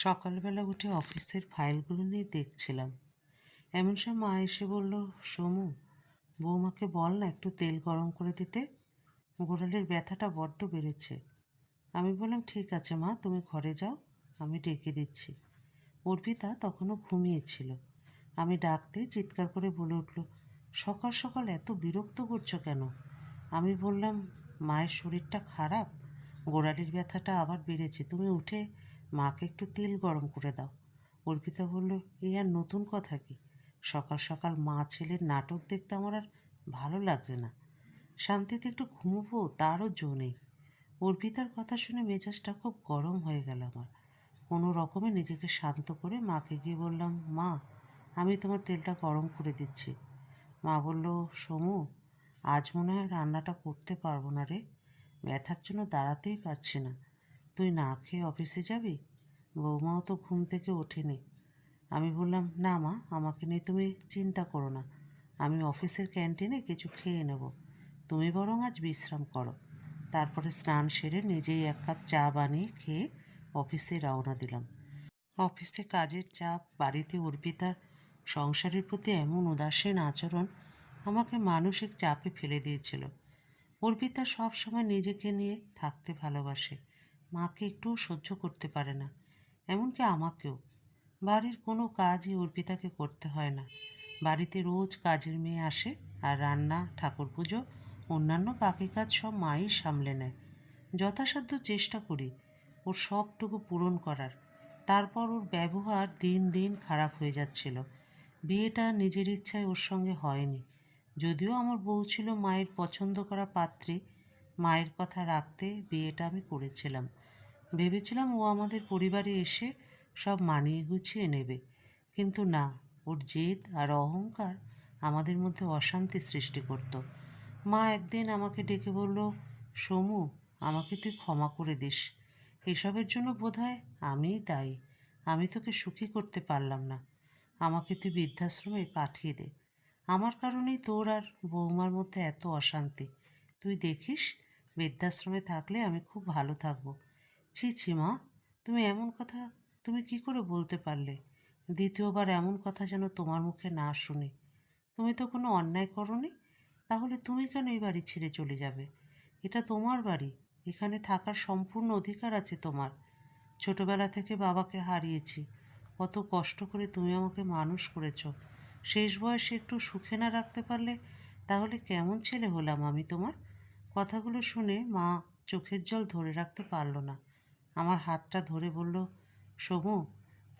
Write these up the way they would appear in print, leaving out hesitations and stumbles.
সকালবেলা উঠে অফিসের ফাইলগুলো নিয়ে দেখছিলাম, এমন সময় মা এসে বলল, সমু, বৌমাকে বল না একটু তেল গরম করে দিতে, গোড়ালির ব্যথাটা বড্ড বেড়েছে। আমি বললাম, ঠিক আছে মা, তুমি ঘরে যাও, আমি ডেকে দিচ্ছি। অর্পিতা তখনও ঘুমিয়েছিল। আমি ডাকতে চিৎকার করে বলে উঠল, সকাল সকাল এত বিরক্ত করছো কেন? আমি বললাম, মায়ের শরীরটা খারাপ, গোড়ালির ব্যথাটা আবার বেড়েছে, তুমি উঠে মাকে একটু তেল গরম করে দাও। অর্পিতা বলল, এই আর নতুন কথা কি? সকাল সকাল মা ছেলের নাটক দেখতে আমার আর ভালো লাগছে না। শান্তিতে একটু ঘুমোবো তারও জো নেই। অর্পিতার কথা শুনে মেজাজটা খুব গরম হয়ে গেল আমার। কোনো রকমে নিজেকে শান্ত করে মাকে গিয়ে বললাম, মা, আমি তোমার তেলটা গরম করে দিচ্ছি। মা বলল, সমু, আজ মনে হয় রান্নাটা করতে পারবো না রে, ব্যথার জন্য দাঁড়াতেই পারছি না। তুই না খেয়ে অফিসে যাবি? বৌমাও তো ঘুম থেকে ওঠেনি। আমি বললাম, না মা, আমাকে নিয়ে তুমি চিন্তা করো না, আমি অফিসের ক্যান্টিনে কিছু খেয়ে নেব, তুমি বরং আজ বিশ্রাম করো। তারপরে স্নান সেরে নিজেই এক কাপ চা বানিয়ে খেয়ে অফিসে রওনা দিলাম। অফিসে কাজের চাপ, বাড়িতে অর্পিতার সংসারের প্রতি এমন উদাসীন আচরণ আমাকে মানসিক চাপে ফেলে দিয়েছিল। অর্পিতা সব সময় নিজেকে নিয়ে থাকতে ভালোবাসে, মাকে একটুও সহ্য করতে পারে না, এমনকি আমাকেও। বাড়ির কোনো কাজই অর্পিতাকে করতে হয় না। বাড়িতে রোজ কাজের মেয়ে আসে, আর রান্না, ঠাকুর পুজো, অন্যান্য বাকি কাজ সব মাই সামলে নেয়। যথাসাধ্য চেষ্টা করি ওর সবটুকু পূরণ করার। তারপর ওর ব্যবহার দিন দিন খারাপ হয়ে যাচ্ছিল। বিয়েটা নিজের ইচ্ছায় ওর সঙ্গে হয়নি। যদিও আমার বউ ছিল মায়ের পছন্দ করা পাত্রী, মায়ের কথা রাখতে বিয়েটা আমি করেছিলাম। ভেবেছিলাম ও আমাদের পরিবারে এসে সব মানিয়ে গুছিয়ে নেবে, কিন্তু না, ওর জেদ আর অহংকার আমাদের মধ্যে অশান্তি সৃষ্টি করত। মা একদিন আমাকে ডেকে বলল, সমু, আমাকে তুই ক্ষমা করে দিস, এসবের জন্য বোধহয় আমিই দায়ী, আমি তোকে সুখী করতে পারলাম না, আমাকে তুই বৃদ্ধাশ্রমে পাঠিয়ে দে, আমার কারণেই তোর আর বৌমার মধ্যে এত অশান্তি, তুই দেখিস, বৃদ্ধাশ্রমে থাকলে আমি খুব ভালো থাকবো। ছি ছি মা, তুমি এমন কথা তুমি কি করে বলতে পারলে? দ্বিতীয়বার এমন কথা যেন তোমার মুখে না শুনি। তুমি তো কোনো অন্যায় করনি, তাহলে তুমি কেন এই বাড়ি ছেড়ে চলে যাবে? এটা তোমার বাড়ি, এখানে থাকার সম্পূর্ণ অধিকার আছে তোমার। ছোটবেলা থেকে বাবাকে হারিয়েছি, কত কষ্ট করে তুমি আমাকে মানুষ করেছো, শেষ বয়সে একটু সুখে না রাখতে পারলে তাহলে কেমন ছেলে হলাম আমি তোমার? কথাগুলো শুনে মা চোখের জল ধরে রাখতে পারল না। আমার হাতটা ধরে বলল, সমু,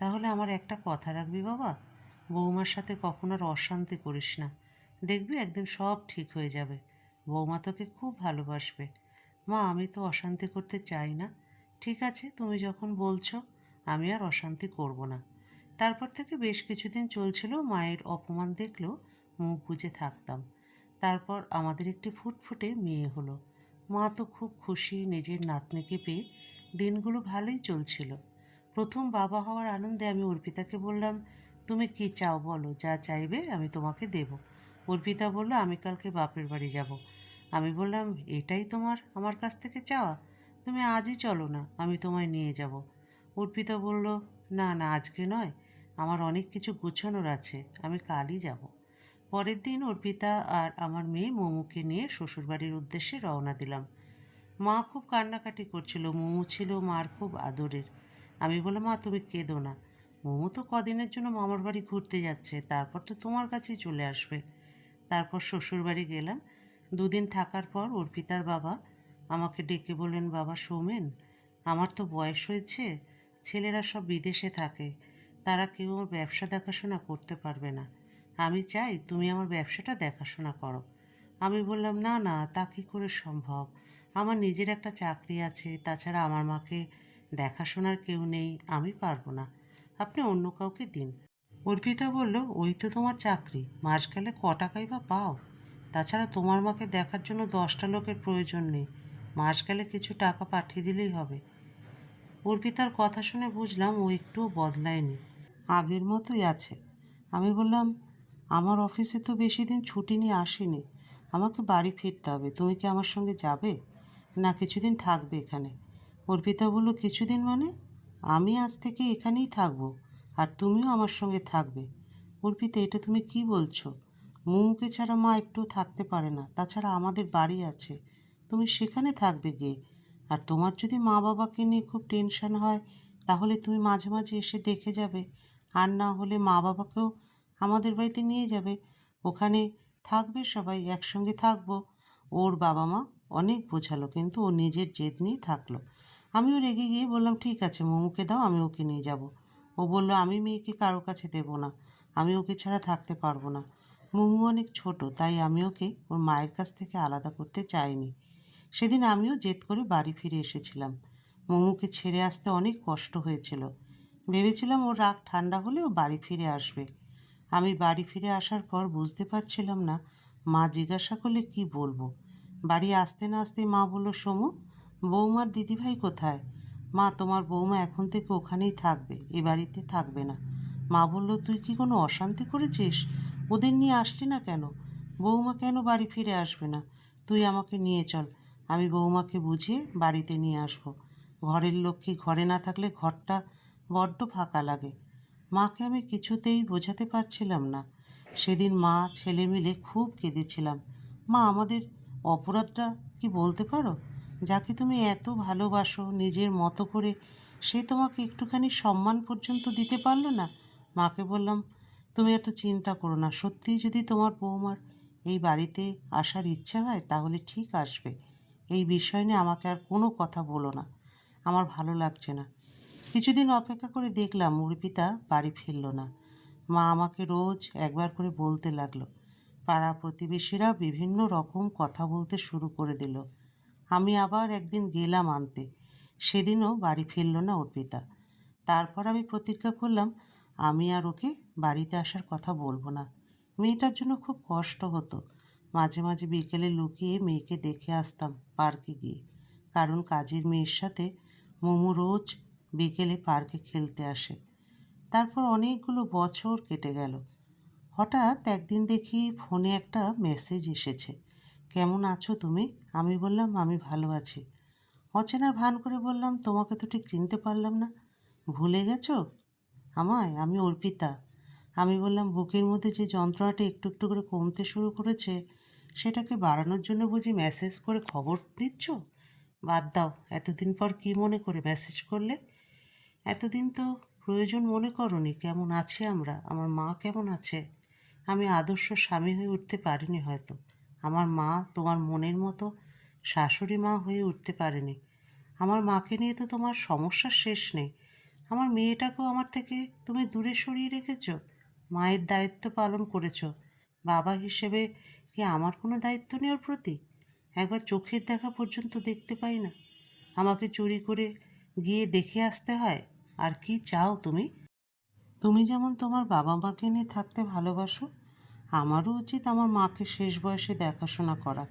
তাহলে আমার একটা কথা রাখবি বাবা, বৌমার সাথে কখনো আর অশান্তি করিস না, দেখবি একদিন সব ঠিক হয়ে যাবে, বৌমা তোকে খুব ভালোবাসবে। মা, আমি তো অশান্তি করতে চাই না। ঠিক আছে, তুমি যখন বলছো, আমি আর অশান্তি করব না। তারপর থেকে বেশ কিছুদিন চলছিল মায়ের অপমান দেখলেও মুখ বুজে থাকতাম। তারপর আমাদের একটি ফুটফুটে মেয়ে হলো। মা তো খুব খুশি নিজের নাতনিকে পেয়ে, দিনগুলো ভালোই চলছিল। প্রথম বাবা হওয়ার আনন্দে আমি অর্পিতাকে বললাম, তুমি কি চাও বলো, যা চাইবে আমি তোমাকে দেব। অর্পিতা বলল, আমি কালকে বাপের বাড়ি যাব। আমি বললাম, এটাই তোমার আমার কাছ থেকে চাওয়া? তুমি আজই চলো না, আমি তোমায় নিয়ে যাব। অর্পিতা বলল, না না, আজকে নয়, আমার অনেক কিছু গুছোনোর আছে, আমি কালই যাব। পরের দিন অর্পিতা আর আমার মেয়ে মোমুকে নিয়ে শ্বশুরবাড়ির উদ্দেশ্যে রওনা দিলাম। মা খুব কান্নাকাটি করছিল, মোমো ছিল মার খুব আদরের। আমি বললাম, মা তুমি কেঁদো না, মোমো তো কদিনের জন্য মামার বাড়ি ঘুরতে যাচ্ছে, তারপর তো তোমার কাছেই চলে আসবে। তারপর শ্বশুরবাড়ি গেলাম। দুদিন থাকার পর অর্পিতার বাবা আমাকে ডেকে বললেন, বাবা সৌমেন, আমার তো বয়স হয়েছে, ছেলেরা সব বিদেশে থাকে, তারা কেউ আমার ব্যবসা দেখাশোনা করতে পারবে না, আমি চাই তুমি আমার ব্যবসাটা দেখাশোনা করো। আমি বললাম, না না, তা কী করে সম্ভব, আমার নিজের একটা চাকরি আছে, তাছাড়া আমার মাকে দেখাশোনার কেউ নেই, আমি পারবো না, আপনি অন্য কাউকে দিন। অর্পিতা বলল, ওই তো তোমার চাকরি, মাস গেলে ক টাকাই বা পাও, তাছাড়া তোমার মাকে দেখার জন্য 10টা লোকের প্রয়োজন নেই, মাস গেলে কিছু টাকা পাঠিয়ে দিলেই হবে। অর্পিতার কথা শুনে বুঝলাম ও একটুও বদলায়নি, আগের মতোই আছে। আমি বললাম, আমার অফিসে তো বেশি দিন ছুটি নিয়ে আসেনি, আমাকে বাড়ি ফিরতে হবে, তুমি কি আমার সঙ্গে যাবে, না কিছুদিন থাকবে এখানে? অর্পিতা বলল, কিছুদিন মানে? আমি আজ থেকে এখানেই থাকবো, আর তুমিও আমার সঙ্গে থাকবে। অর্পিতা, এটা তুমি কি বলছো? মুমুকে ছাড়া মা একটুও থাকতে পারে না, তাছাড়া আমাদের বাড়ি আছে, তুমি সেখানে থাকবে গিয়ে। আর তোমার যদি মা বাবাকে নিয়ে খুব টেনশন হয়, তাহলে তুমি মাঝে মাঝে এসে দেখে যাবে। আর না হলে মা বাবাকেও আমাদের বাড়িতে নিয়ে যাবে, ওখানে থাকবে, সবাই একসঙ্গে থাকবো। ওর বাবা মা অনেক বোঝালো, কিন্তু ও নিজের জেদ নিয়ে থাকলো। আমিও রেগে গিয়ে বললাম, ঠিক আছে মোমোকে দাও, আমি ওকে নিয়ে যাব। ও বলল, আমি মেয়েকে কারো কাছে দেবো না, আমি ওকে ছাড়া থাকতে পারবো না। মোমো অনেক ছোট, তাই আমি ওকে ওর মায়ের কাছ থেকে আলাদা করতে চাইনি। সেদিন আমিও জেদ করে বাড়ি ফিরে এসেছিলাম। মোমোকে ছেড়ে আসতে অনেক কষ্ট হয়েছিল। ভেবেছিলাম ওর রাগ ঠান্ডা হলে ও বাড়ি ফিরে আসবে। আমি বাড়ি ফিরে আসার পর বুঝতে পারছিলাম না মা জিজ্ঞাসা করলে কি বলবো। বাড়ি আসতে না আসতেই মা বলল, সমু, বৌমার দিদিভাই কোথায়? মা, তোমার বৌমা এখন থেকে ওখানেই থাকবে, এ বাড়িতে থাকবে না। মা বলল, তুই কি কোনো অশান্তি করেছিস? ওদের নিয়ে আসলি না কেন? বৌমা কেন বাড়ি ফিরে আসবে না? তুই আমাকে নিয়ে চল, আমি বৌমাকে বুঝিয়ে বাড়িতে নিয়ে আসবো। ঘরের লক্ষ্মী ঘরে না থাকলে ঘরটা বড্ড ফাঁকা লাগে। মাকে আমি কিছুতেই বোঝাতে পারছিলাম না। সেদিন মা ছেলে মিলে খুব কেঁদেছিলাম। মা, আমাদের অপরাধটা কি বলতে পারো? যাকে তুমি এত ভালোবাসো নিজের মতো করে, সে তোমাকে একটুখানি সম্মান পর্যন্ত দিতে পারলো না। মাকে বললাম, তুমি এত চিন্তা করো না, সত্যিই যদি তোমার বৌমার এই বাড়িতে আসার ইচ্ছা হয় তাহলে ঠিক আসবে। এই বিষয় নিয়ে আমাকে আর কোনো কথা বলো না, আমার ভালো লাগছে না। কিছুদিন অপেক্ষা করে দেখলাম অর্পিতা বাড়ি ফিরল না। মা আমাকে রোজ একবার করে বলতে লাগলো। পাড়া প্রতিবেশীরা বিভিন্ন রকম কথা বলতে শুরু করে দিল। আমি আবার একদিন গেলাম আনতে, সেদিনও বাড়ি ফিরল না অর্পিতা। তারপর আমি প্রতিজ্ঞা করলাম আমি আর ওকে বাড়িতে আসার কথা বলবো না। মেয়েটার জন্য খুব কষ্ট হতো। মাঝে মাঝে বিকেলে লুকিয়ে মেয়েকে দেখে আসতাম পার্কে গিয়ে, কারণ কাজের মেয়ের সাথে মোমো রোজ বিকেলে পার্কে খেলতে আসে। তারপর অনেকগুলো বছর কেটে গেল। হঠাৎ একদিন দেখি ফোনে একটা মেসেজ এসেছে, কেমন আছো তুমি? আমি বললাম, আমি ভালো আছি। অচেনার ভান করে বললাম, তোমাকে তো ঠিক চিনতে পারলাম না, ভুলে গেছো আমায়? আমি অর্পিতা। আমি বললাম, বুকের মধ্যে যে যন্ত্রণাটা একটু একটু করে কমতে শুরু করেছে, সেটাকে বাড়ানোর জন্য বুঝি মেসেজ করে খবর নিচ্ছ? বাদ দাও, এতদিন পর কি মনে করে মেসেজ করলে? এতদিন তো প্রয়োজন মনে করনি। কেমন আছি আমরা, আমার মা কেমন আছে? আমি আদর্শ স্বামী হয়ে উঠতে পারিনি হয়তো, আমার মা তোমার মনের মতো শাশুড়ি মা হয়ে উঠতে পারেনি। আমার মাকে নিয়ে তো তোমার সমস্যার শেষ নেই। আমার মেয়েটাকেও আমার থেকে তুমি দূরে সরিয়ে রেখেছ। মায়ের দায়িত্ব পালন করেছ, বাবা হিসেবে কি আমার কোনো দায়িত্ব নেই ওর প্রতি? একবার চোখের দেখা পর্যন্ত দেখতে পাই না, আমাকে চুরি করে গিয়ে দেখে আসতে হয়। আর কি চাও তুমি? তুমি যেমন তোমার বাবা মাকে নিয়ে থাকতে ভালোবাসো, আমারও উচিত আমার মাকে শেষ বয়সে দেখাশোনা করা।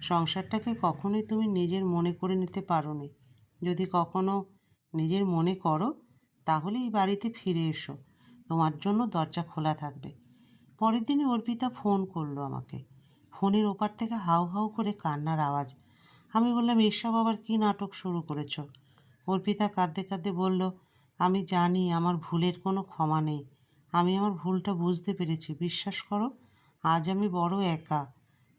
সংসারটাকে কখনোই তুমি নিজের মনে করে নিতে পারোনি। যদি কখনো নিজের মনে করো, তাহলে এই বাড়িতে ফিরে এসো, তোমার জন্য দরজা খোলা থাকবে। পরের দিনই অর্পিতা ফোন করলো আমাকে। ফোনের ওপার থেকে হাউ হাউ করে কান্নার আওয়াজ। আমি বললাম, এসব আবার কী নাটক শুরু করেছ? অর্পিতা কাঁদতে কাঁদতে বলল, আমি জানি আমার ভুলের কোনো ক্ষমা নেই, আমি আমার ভুলটা বুঝতে পেরেছি, বিশ্বাস করো। আজ আমি বড় একা।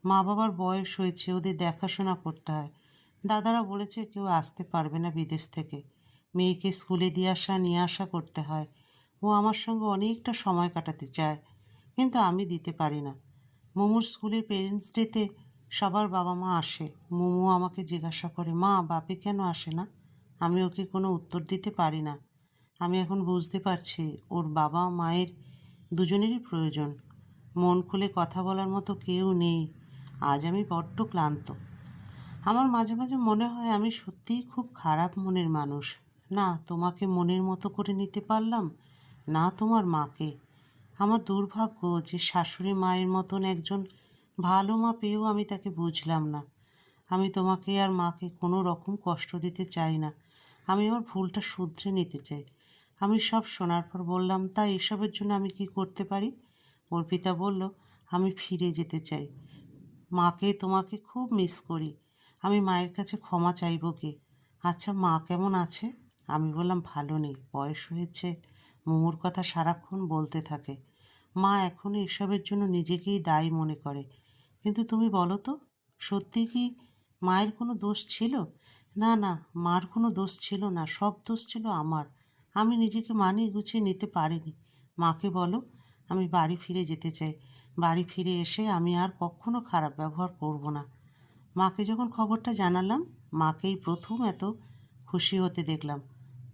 মা বাবার বয়স হয়েছে, ওদের দেখাশোনা করতে হয়। দাদারা বলেছে কেউ আসতে পারবে না বিদেশ থেকে, মেয়েকে স্কুলে দিয়ে আসা নিয়ে আসা করতে হয়। ও আমার সঙ্গে অনেকটা সময় কাটাতে চায়, কিন্তু আমি দিতে পারি না। মোমোর স্কুলের পেরেন্টস ডেতে সবার বাবা মা আসে। মোমো আমাকে জিজ্ঞাসা করে, মা, বাপি কেন আসে না? আমি ওকে কোনো উত্তর দিতে পারি না। আমি এখন বুঝতে পারছি ওর বাবা মায়ের দুজনেরই প্রয়োজন। মন খুলে কথা বলার মতো কেউ নেই। আজ আমি বড্ড ক্লান্ত। আমার মাঝে মাঝে মনে হয় আমি সত্যিই খুব খারাপ মনের মানুষ। না তোমাকে মনের মতো করে নিতে পারলাম, না তোমার মাকে। আমার দুর্ভাগ্য যে শাশুড়ি মায়ের মতন একজন ভালো মা পেয়েও আমি তাকে বুঝলাম না। আমি তোমাকে আর মাকে কোনো রকম কষ্ট দিতে চাই না, আমি আমার ভুলটা শুধরে নিতে চাই। আমি সব শোনার পর বললাম, তা এসবের জন্য আমি কি করতে পারি? অর্পিতা বলল, আমি ফিরে যেতে চাই, মাকে তোমাকে খুব মিস করি, আমি মায়ের কাছে ক্ষমা চাইব কি? আচ্ছা, মা কেমন আছে? আমি বললাম, ভালো নেই, বয়স হয়েছে, মোমোর কথা সারাক্ষণ বলতে থাকে। মা এখনও এসবের জন্য নিজেকেই দায়ী মনে করে। কিন্তু তুমি বলো তো, সত্যি কি মায়ের কোনো দোষ ছিল? না না, মার কোনো দোষ ছিল না, সব দোষ ছিল আমার। আমি নিজেকে মানিয়ে গুছিয়ে নিতে পারিনি। মাকে বলো আমি বাড়ি ফিরে যেতে চাই। বাড়ি ফিরে এসে আমি আর কখনো খারাপ ব্যবহার করব না। মাকে যখন খবরটা জানালাম, মাকেই প্রথম এত খুশি হতে দেখলাম।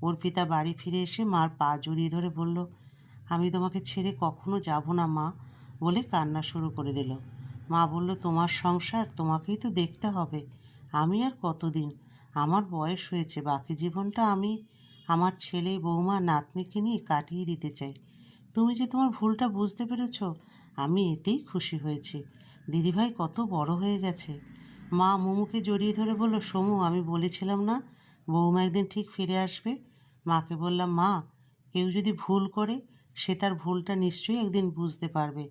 অর্পিতা বাড়ি ফিরে এসে মার পা জড়িয়ে ধরে বলল, আমি তোমাকে ছেড়ে কখনো যাব না মা, বলে কান্না শুরু করে দিল। মা বলল, তোমার সংসার তোমাকেই তো দেখতে হবে। আমি আর কতদিন? আমার বয়স হয়েছে, বাকি জীবনটা আমি আমার ছেলে, বৌমা, নাতনিকে নিয়ে কাটিয়ে দিতে চাই। তুমি যে তোমার ভুলটা বুঝতে পেরেছ, আমি এতেই খুশি হয়েছি। দিদিভাই কত বড় হয়ে গেছে। মা মোমোকে জড়িয়ে ধরে বলল, সমু, আমি বলেছিলাম না বৌমা একদিন ঠিক ফিরে আসবে? মাকে বললাম, মা, কেউ যদি ভুল করে সে তার ভুলটা নিশ্চয়ই একদিন বুঝতে পারবে।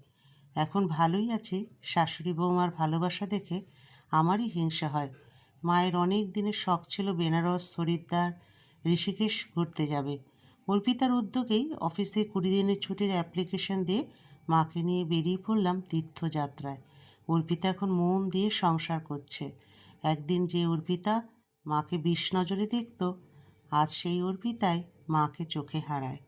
এখন ভালোই আছি, শাশুড়ি বৌমার ভালোবাসা দেখে আমারই হিংসা হয়। মায়ের অনেক দিনের শখ ছিল বেনারস, হরিদ্বার, ঋষিকেশ ঘুরতে যাবে। অর্পিতার উদ্যোগেই অফিসে 20 দিনের ছুটির অ্যাপ্লিকেশন দিয়ে মাকে নিয়ে বেরিয়ে পড়লাম তীর্থযাত্রায়। অর্পিতা এখন মন দিয়ে সংসার করছে। একদিন যে অর্পিতা মাকে বিষ নজরে দেখত, আজ সেই অর্পিতাই মাকে চোখে হারায়।